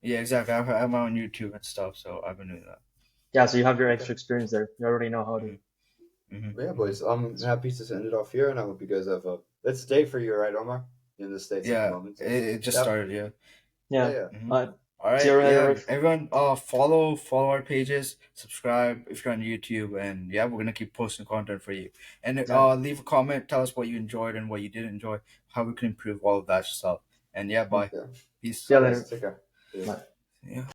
Yeah, exactly. I have my own YouTube and stuff, so I've been doing that. Yeah, so you have your Okay. extra experience there. You already know how to. Hmm. Hmm. But yeah, Hmm. boys, I'm happy to end it off here, and I hope you guys have a. It's day for you, right, Omar? In the States at the Yeah, moment. it just Yep. started. Yeah. Yeah, Yeah. yeah. Hmm. Uh, All see right, you yeah, later. everyone, follow our pages, subscribe if you're on YouTube, and yeah, we're gonna keep posting content for you. And Yeah. leave a comment, tell us what you enjoyed and what you didn't enjoy, how we can improve all of that stuff. And yeah, bye, Yeah. peace. See Bye, you guys. later. Take care. See you. Bye. Yeah.